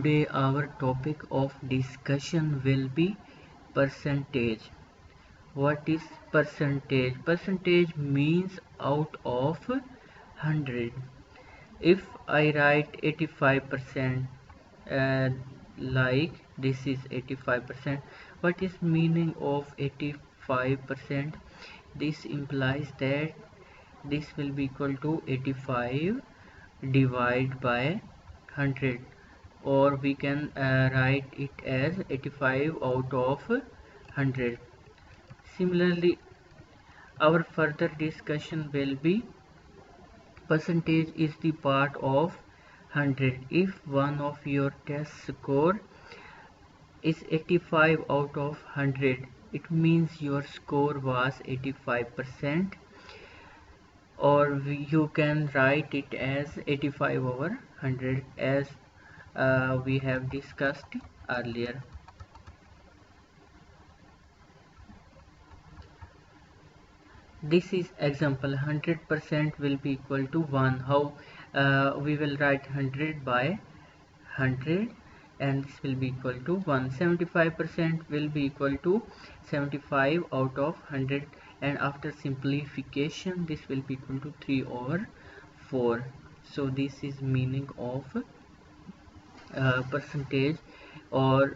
Today our topic of discussion will be percentage. What is percentage? Percentage means out of 100. If I write 85%, like this is 85%, what is meaning of 85%? This implies that this will be equal to 85 divided by 100, or we can write it as 85 out of 100. Similarly, our further discussion will be percentage is the part of 100. If one of your test score is 85 out of 100, it means your score was 85%, or you can write it as 85 over 100 as we have discussed earlier. This is example. 100% will be equal to 1. How we will write 100 by 100, and this will be equal to 1. 75% will be equal to 75 out of 100, and after simplification this will be equal to 3 over 4. So this is meaning of percentage, or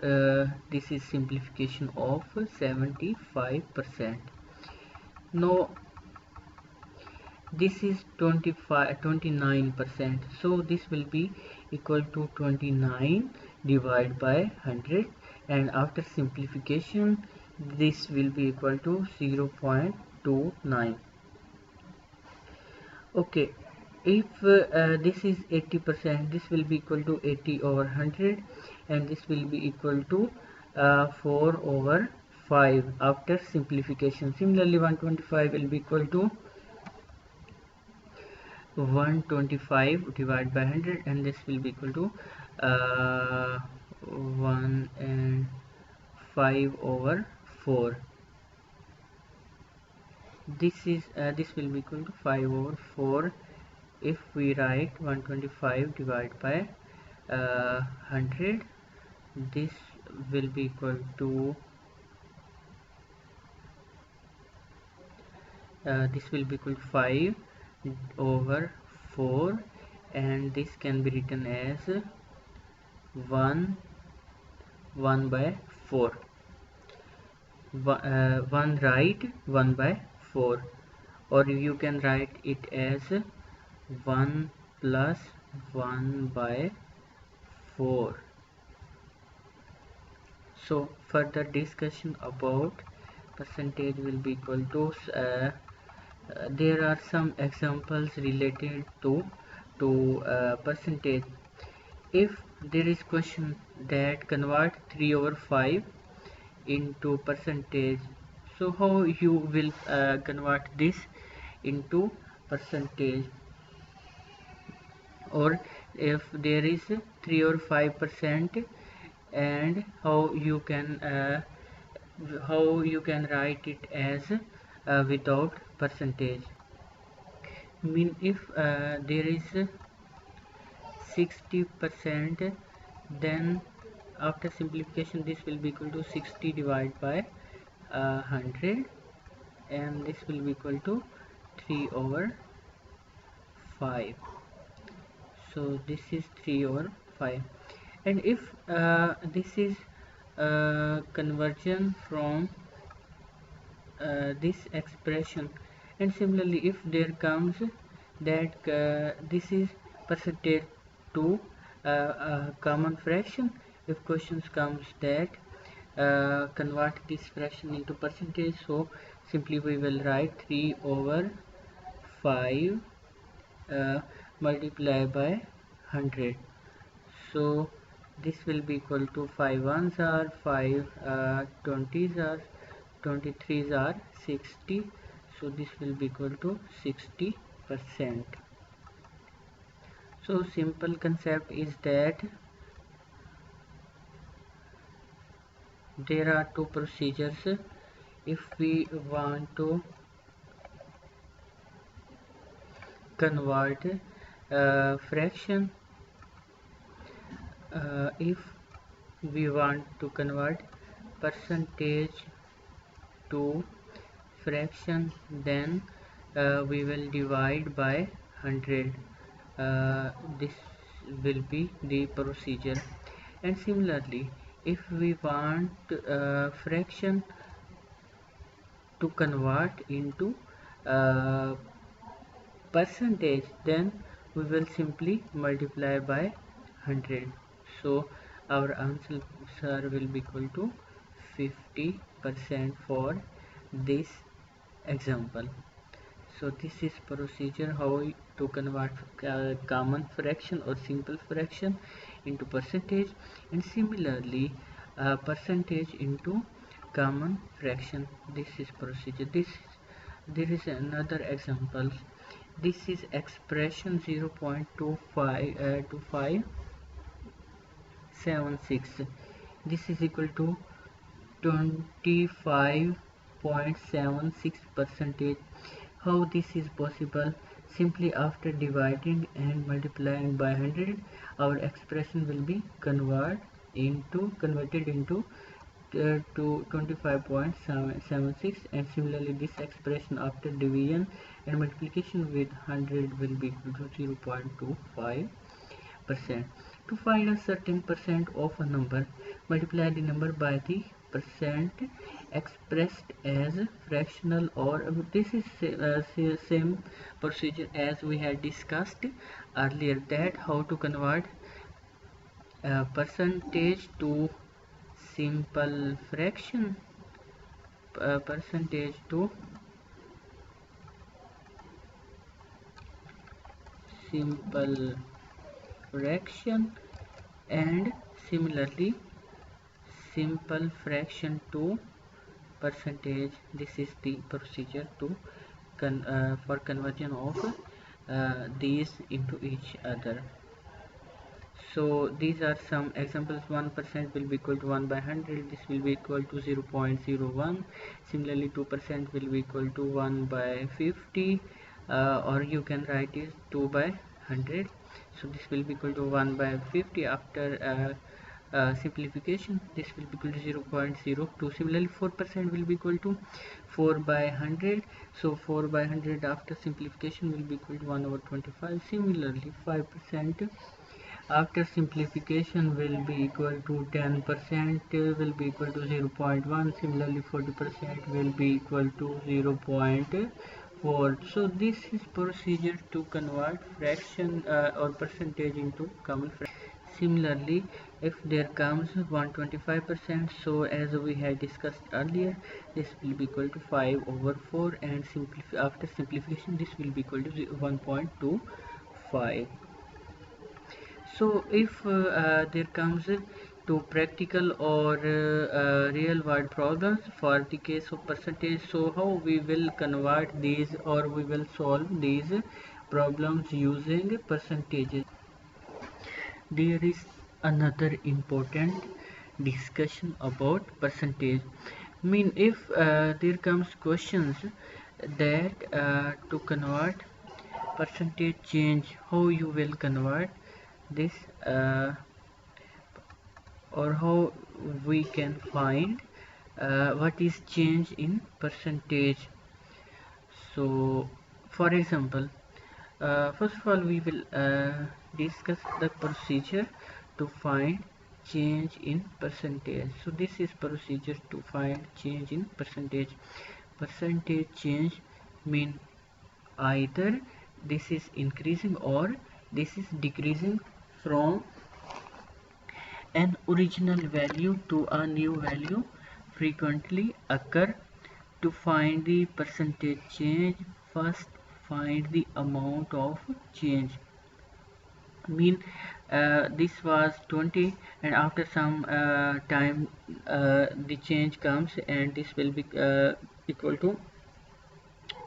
this is simplification of 75%. Now this is 29%, so this will be equal to 29 divided by 100, and after simplification this will be equal to 0.29. okay, if this is 80%, this will be equal to 80 over 100, and this will be equal to 4 over 5 after simplification. Similarly, 125 will be equal to 125 divided by 100, and this will be equal to 1 and 5 over 4. This will be equal to 5 over 4 if we write 125 divided by 100. This will be equal to this will be equal to 5 over 4, and this can be written as 1 by 4. 1 right, 1 by 4, or you can write it as 1 plus 1 by 4. So further discussion about percentage will be equal to there are some examples related to percentage. If there is question that convert 3 over 5 into percentage, so how you will convert this into percentage? Or if there is 3 or 5%, and how you can write it as without percentage? Mean if there is 60%, then after simplification this will be equal to 60 divided by 100, and this will be equal to 3 over 5. So this is 3 over 5. And if this is conversion from this expression, and similarly if there comes that this is percentage to common fraction, if questions comes that convert this fraction into percentage, so simply we will write 3 over 5 multiplied by 100. So this will be equal to 5 ones are 5, 20s are 23s are 60, so this will be equal to 60%. So simple concept is that there are two procedures. If we want to convert fraction if we want to convert percentage to fraction, then we will divide by 100. This will be the procedure. And similarly, if we want fraction to convert into percentage, then we will simply multiply by 100. So our answer will be equal to 50% for this example. So this is procedure how to convert common fraction or simple fraction into percentage, and similarly percentage into common fraction. This is procedure. There is another example. This is expression 0.2576. This is equal to 25.76 percentage. How this is possible? Simply after dividing and multiplying by 100, our expression will be converted into to 25.76, and similarly this expression after division and multiplication with 100 will be equal to 0.25%. To find a certain percent of a number, multiply the number by the percent expressed as fractional, or this is same procedure as we had discussed earlier, that how to convert percentage to simple fraction, percentage to simple fraction, and similarly simple fraction to percentage. This is the procedure to for conversion of these into each other. So these are some examples. 1% will be equal to 1 by 100. This will be equal to 0.01. Similarly 2% will be equal to 1 by 50, or you can write it 2 by 100. So this will be equal to 1 by 50. After simplification, this will be equal to 0.02. Similarly 4% will be equal to 4 by 100. So 4 by 100 after simplification will be equal to 1 over 25. Similarly 5% after simplification will be equal to 10%, will be equal to 0.1. Similarly 40% will be equal to 0.4. So this is procedure to convert fraction or percentage into common fraction. Similarly, if there comes 125%, so as we had discussed earlier, this will be equal to 5 over 4, and after simplification this will be equal to 1.25. So if there comes to practical or real world problems for the case of percentage, so how we will convert these, or we will solve these problems using percentages. There is another important discussion about percentage. If there comes questions that to convert percentage change, how you will convert this, or how we can find what is change in percentage. So for example, first of all we will discuss the procedure to find change in percentage. So this is procedure to find change in percentage. Percentage change mean either this is increasing or this is decreasing from an original value to a new value frequently occur. To find the percentage change, first find the amount of change. This was 20, and after some time the change comes, and this will be equal to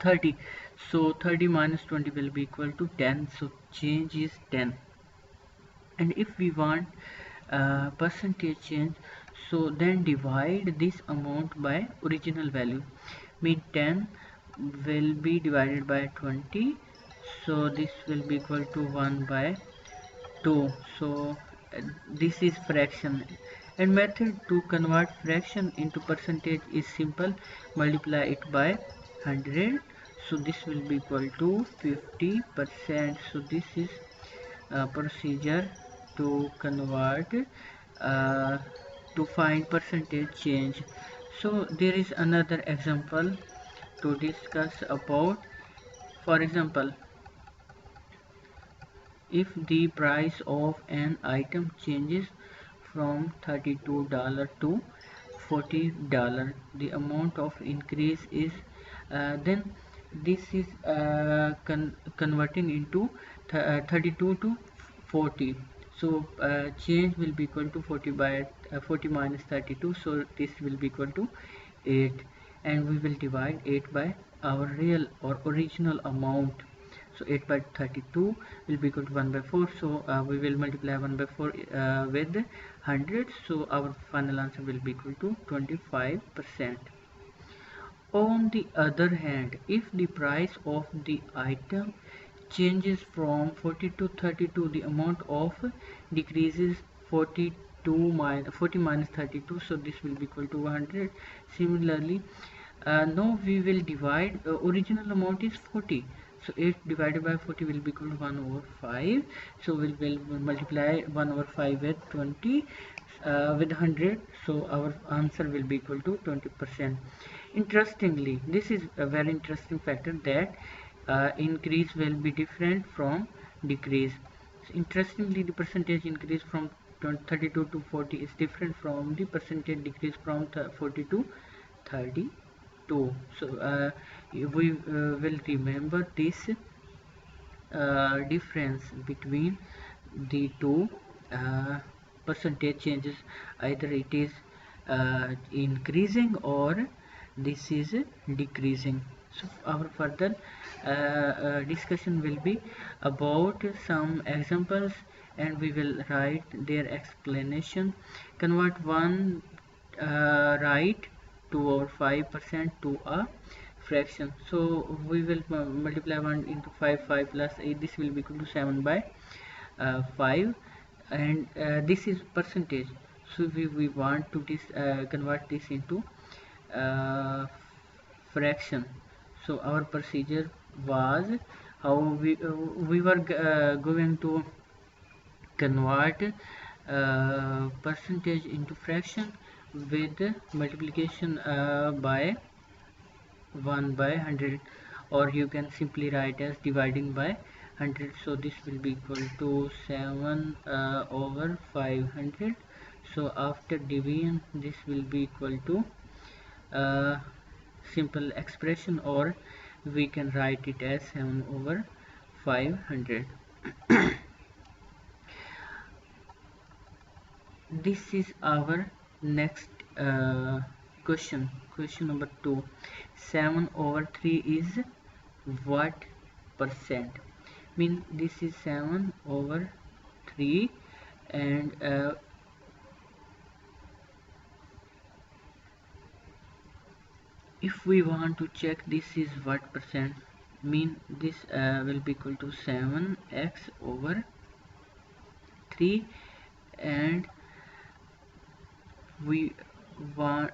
30. So 30 minus 20 will be equal to 10. So change is 10. And if we want percentage change, so then divide this amount by original value. 10 will be divided by 20, so this will be equal to 1 by 2. So this is fraction, and method to convert fraction into percentage is simple. Multiply it by 100, so this will be equal to 50%. So this is procedure to convert uh, to find percentage change. So there is another example to discuss about. For example, if the price of an item changes from $32 to $40, the amount of increase is then this is converting into 32 to 40. So change will be equal to 40 by 40 minus 32, so this will be equal to 8, and we will divide 8 by our real or original amount. So 8 by 32 will be equal to 1 by 4, so we will multiply 1 by 4 with 100, so our final answer will be equal to 25%. On the other hand, if the price of the item changes from 40 to 32, the amount of decreases 40 minus 32, so this will be equal to 100. Similarly, now we will divide, original amount is 40, so 8 divided by 40 will be equal to 1 over 5, so we will multiply 1 over 5 with 20 with 100, so our answer will be equal to 20%. Interestingly, this is a very interesting factor, that increase will be different from decrease. So interestingly, the percentage increase from 32 to 40 is different from the percentage decrease from 40 to 32. So we will remember this difference between the two percentage changes, either it is increasing or this is decreasing. So our further discussion will be about some examples, and we will write their explanation. Convert one right to over 5% to a fraction. So we will multiply 1 into 5 plus 8, this will be equal to 7 by 5, and this is percentage, so we want to convert this into fraction. So our procedure was how we were going to convert percentage into fraction with multiplication by 1 by 100, or you can simply write as dividing by 100. So this will be equal to 7 over 500. So after division, this will be equal to simple expression, or we can write it as 7 over 500. This is our next question number 2. 7 over 3 is what percent? Mean this is 7 over 3, and if we want to check this is what percent, mean this will be equal to 7x over 3, and we want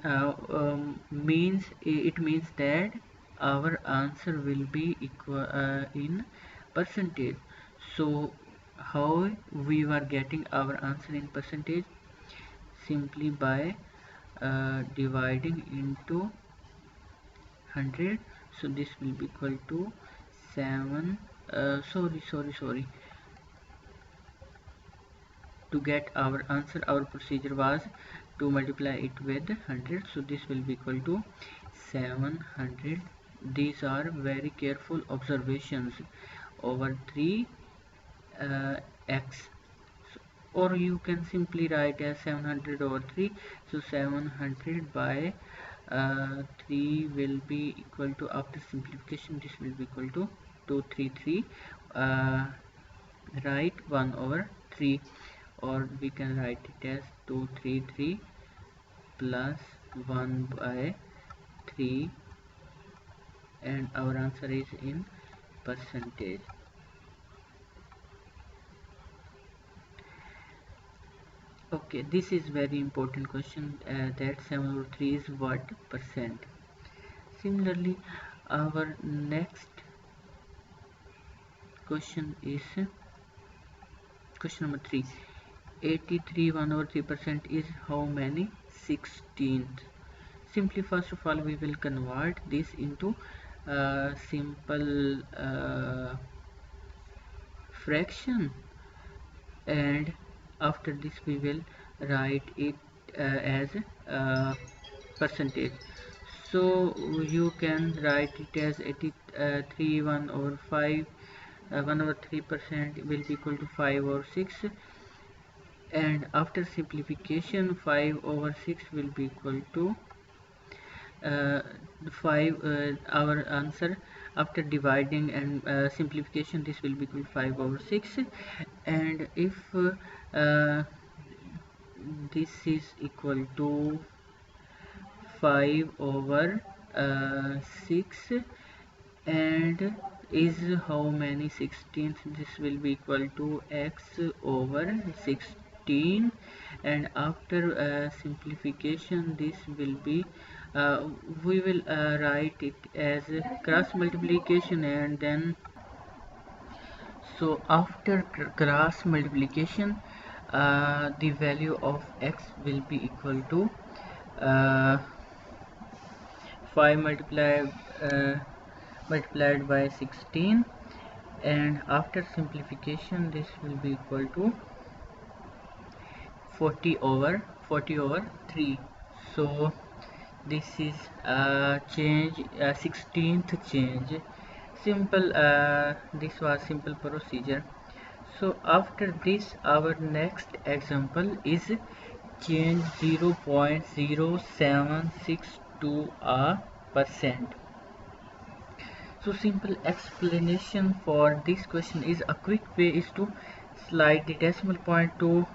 means it means that our answer will be equal in percentage. So how we were getting our answer in percentage? Simply by dividing into 100, so this will be equal to 7 sorry, to get our answer, our procedure was to multiply it with 100, so this will be equal to 700. These are very careful observations. Over 3 x, or you can simply write as 700 over 3, so 700 by 3 will be equal to, after simplification, this will be equal to 233, write 1 over 3, or we can write it as 233 plus 1 by 3, and our answer is in percentage. Okay, this is very important question, that 7 over 3 is what percent. Similarly, our next question is question number 3. 83 1 over 3% is how many 16th? Simply, first of all, we will convert this into simple fraction, and after this we will write it as percentage. So you can write it as 83 1 over 5 1 over 3% will be equal to 5 over 6, and after simplification 5 over 6 will be equal to 5. Our answer after dividing and simplification, this will be equal to 5 over 6, and if this is equal to 5 over 6 and is how many 16th, this will be equal to x over 16, and after simplification this will be we will write it as cross multiplication, and then so after cross multiplication the value of x will be equal to 5 multiplied by 16, and after simplification this will be equal to 40 over 3. So this is change 16th change. Simple, this was simple procedure. So after this our next example is change 0.0762%. So simple explanation for this question is, a quick way is to slide the decimal point to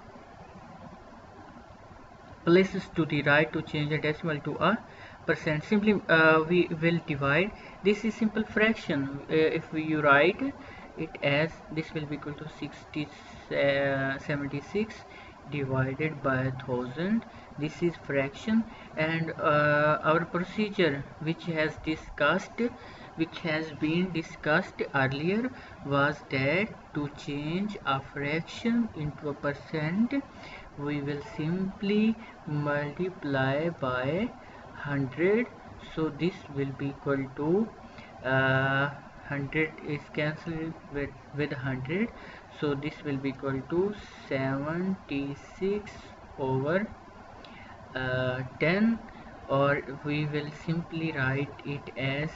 places to the right to change a decimal to a percent. Simply we will divide. This is simple fraction. If you write it as, this will be equal to 76 divided by 1000. This is fraction, and our procedure which has been discussed earlier was that to change a fraction into a percent we will simply multiply by 100. So this will be equal to 100 is cancelled with 100, so this will be equal to 76 over 10, or we will simply write it as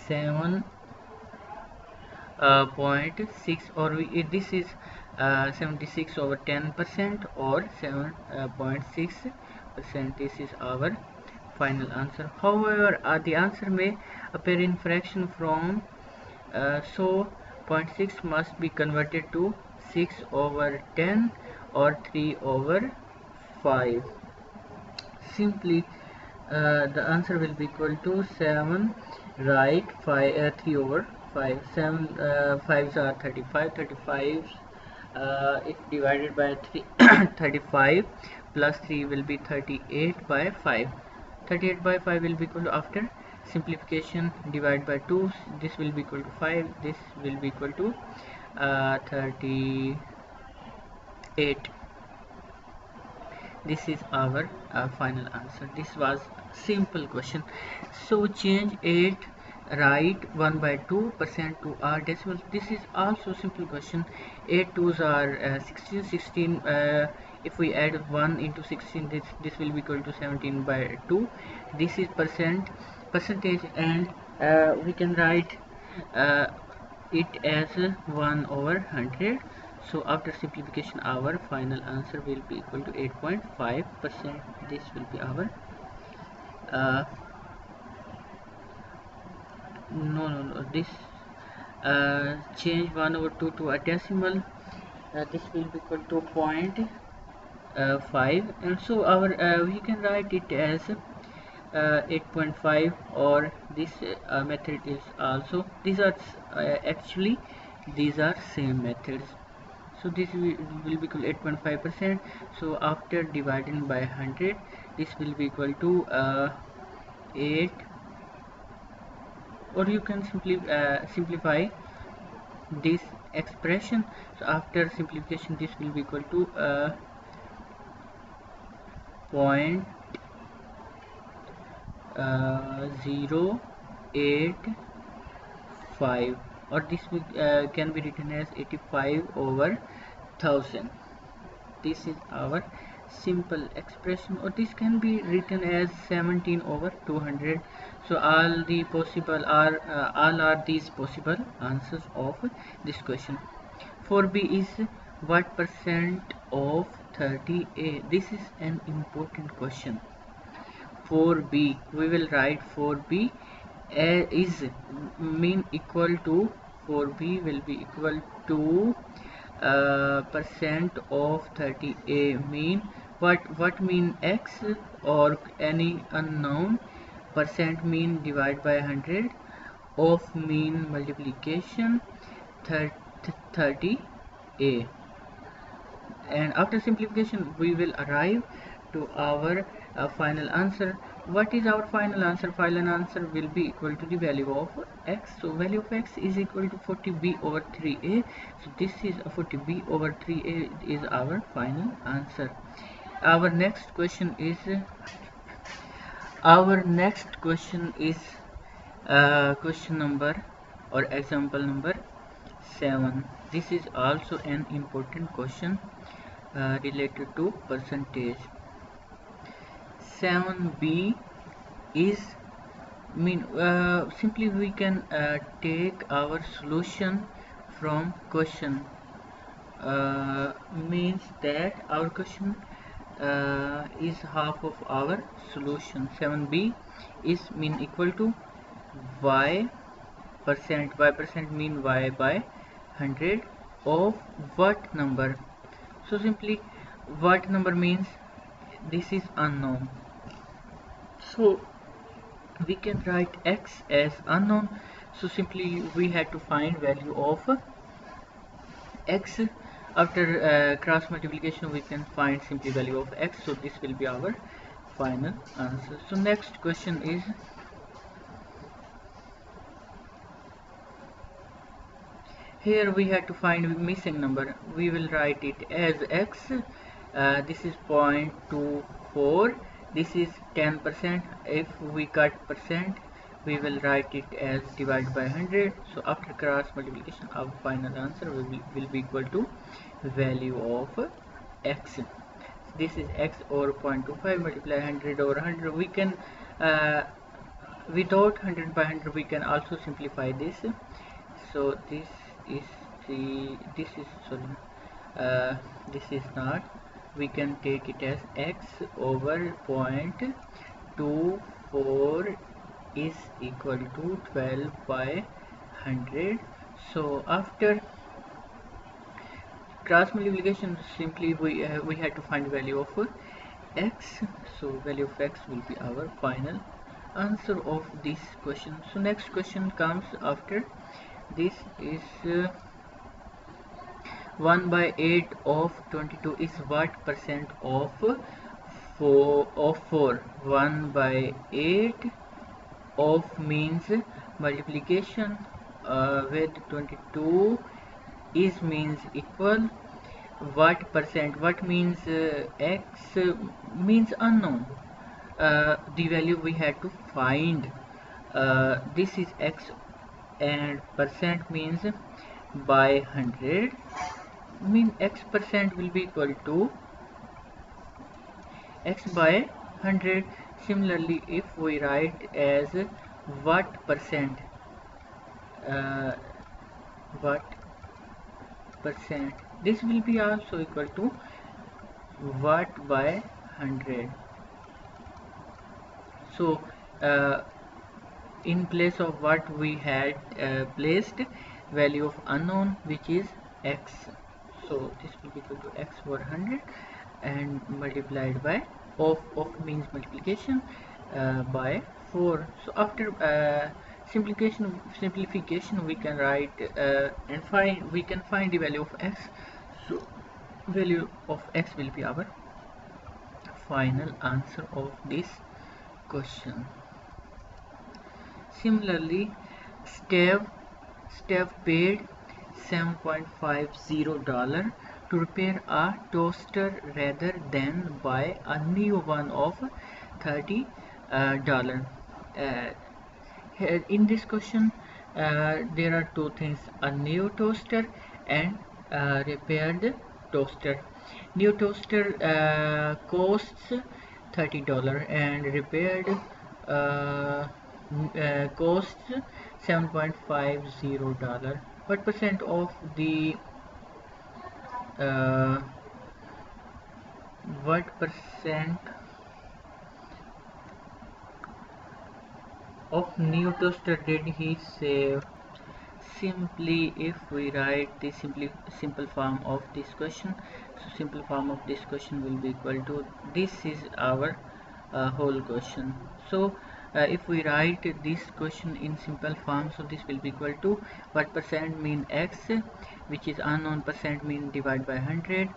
7.6, or this is 76 over 10% or 7.6%. This is our final answer. However, the answer may appear in fraction form, so 0.6 must be converted to 6 over 10 or 3 over 5. Simply the answer will be equal to 7, right? 3 over 5. 7 5s are 35. 35 if divided by 3 35 plus 3 will be 38 by 5. 38 by 5 will be equal to, after simplification, divide by 2, this will be equal to 5, this will be equal to 38. This is our final answer. This was simple question. So change 8 right 1 by 2% to our decimal. This is also simple question. 8 2s are 16. 16 if we add 1 into 16, this will be equal to 17 by 2. This is percentage, and we can write it as 1 over 100. So after simplification our final answer will be equal to 8.5%. This will be our this change 1 over 2 to a decimal, this will be equal to 0.5, and so our we can write it as 8.5, or this method is also, these are actually these are same methods. So this will be equal 8.5%. So after dividing by 100, this will be equal to 8, or you can simply simplify this expression. So after simplification, this will be equal to 0.085, or this can be written as 85/1000. This is our simple expression, or this can be written as 17/200. So all are these possible answers of this question. 4b is what percent of 30a? This is an important question. 4b, we will write 4b is mean equal to 4b will be equal to percent of 30a. mean what mean x or any unknown. Percent mean divide by 100 of mean multiplication 30a, and after simplification we will arrive to our final answer. What is our final answer? Final answer will be equal to the value of x. So value of x is equal to 40b/3a. So this is 40b/3a is our final answer. Our next question is question number or example number 7. This is also an important question related to percentage. 7b is simply we can take our solution from question. Means that our question is half of our solution. 7b is mean equal to y percent mean y by 100 of what number. So simply what number means this is unknown, so we can write x as unknown. So simply we had to find value of x. After cross multiplication we can find simply value of x. So this will be our final answer. So next question is here we had to find missing number. We will write it as x. This is 0.24. This is 10%. If we cut percent, we will write it as divided by 100. So after cross multiplication, our final answer will be equal to value of x. This is x over 0.25 multiply 100 over 100. We can without 100 by 100 we can also simplify this. So this is not, we can take it as x over 0.24 is equal to 12 by 100. So after cross multiplication, simply we had to find value of x. So value of x will be our final answer of this question. So next question comes after this is 1 by 8 of 22 is what percent of 4. 1 by 8 of means multiplication with 22 is means equal what percent. What means x means unknown. The value we had to find, this is x, and percent means by 100, mean x percent will be equal to x by 100. Similarly, if we write as what percent, this will be also equal to what by 100. So in place of what we had placed value of unknown, which is x. So this will be equal to x over 100 and multiplied by of means multiplication by 4. So after simplification we can write and we can find the value of x. So value of x will be our final answer of this question. Similarly, Steve paid $7.50 to repair a toaster rather than buy a new one of $30. Uh, in this question, there are two things: a new toaster and a repaired toaster. New toaster costs $30 and repaired costs $7.50. What percent of the uh, what percent of new toaster did he save? Simply, if we write the simple form of this question, so simple form of this question will be equal to, this is our whole question. So if we write this question in simple form, so this will be equal to what percent mean x, which is unknown percent mean divide by 100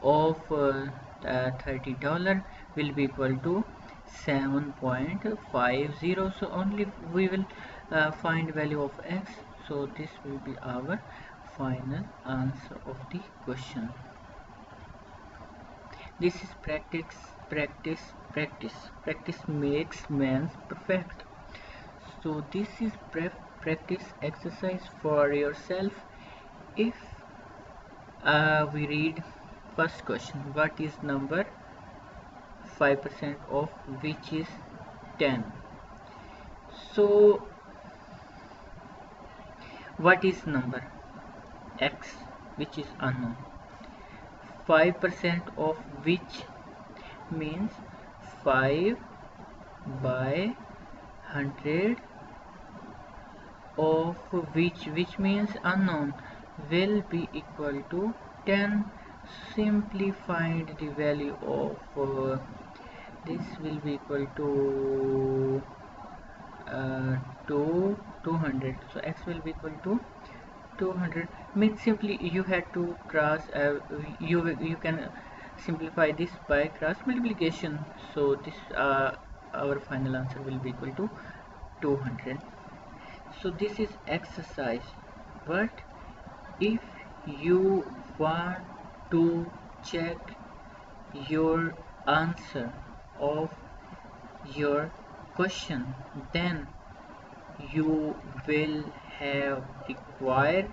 of $30 will be equal to 7.50. so only we will find value of x, so this will be our final answer of the question. This is practice makes man perfect. So this is practice exercise for yourself. If we read first question, what is number 5% of which is 10? So what is number x, which is unknown? 5% of which means 5 by 100 of which means unknown, will be equal to 10. Simply find the value of this will be equal to 200. So x will be equal to 200. Means simply you had to cross you can simplify this by cross multiplication. So this our final answer will be equal to 200. So this is exercise, but if you want to check your answer of your question, then you will have required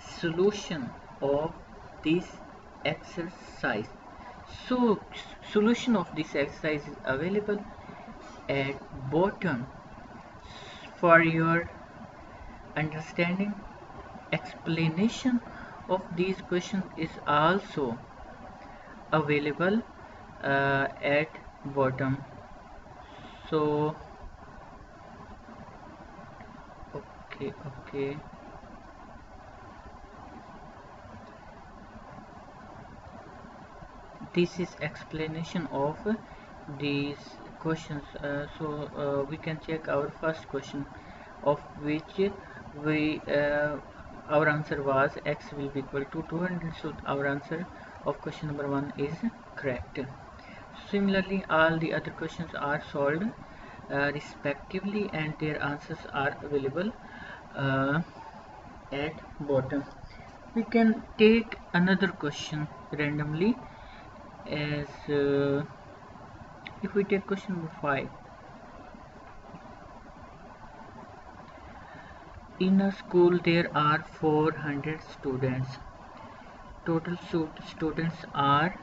solution of this exercise. So solution of this exercise is available at bottom. For your understanding, explanation of these questions is also available at bottom. So okay, this is explanation of these questions. We can check our first question, of which we our answer was x will be equal to 200. So our answer of question number 1 is correct. Similarly, all the other questions are solved respectively, and their answers are available at bottom. We can take another question randomly, as if we take question number 5. In a school there are 400 students. Total students are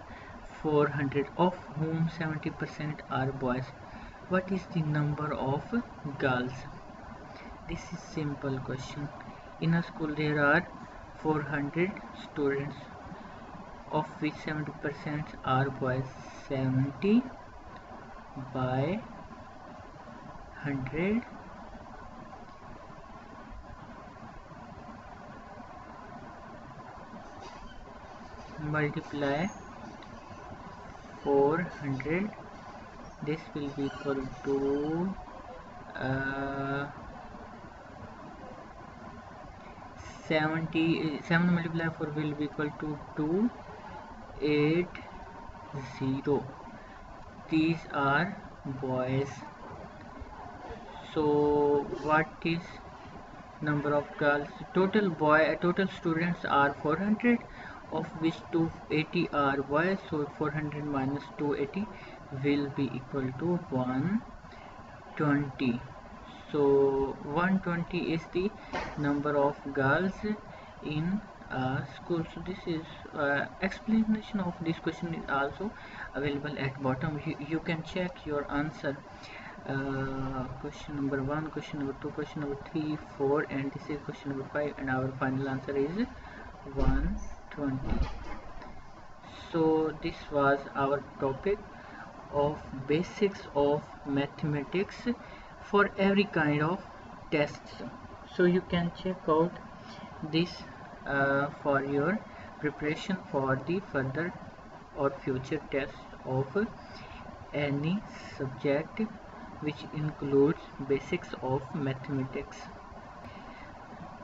400, of whom 70% are boys. What is the number of girls? This is simple question. In a school there are 400 students, of which 70% are boys. 70 by 100 multiply 400, this will be equal to 7 multiplied 4 will be equal to 280. These are boys. So what is number of girls? Total students are 400, of which 280 are boys. So 400 minus 280 will be equal to 120. So 120 is the number of girls in school. So this is explanation of this question is also available at bottom. You can check your answer. Question number 1, question number 2, question number 3, 4, and this is question number 5, and our final answer is 120. So this was our topic of basics of mathematics for every kind of tests. So you can check out this for your preparation for the further or future tests of any subject which includes basics of mathematics.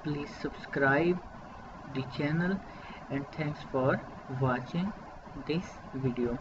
Please subscribe the channel, and thanks for watching this video.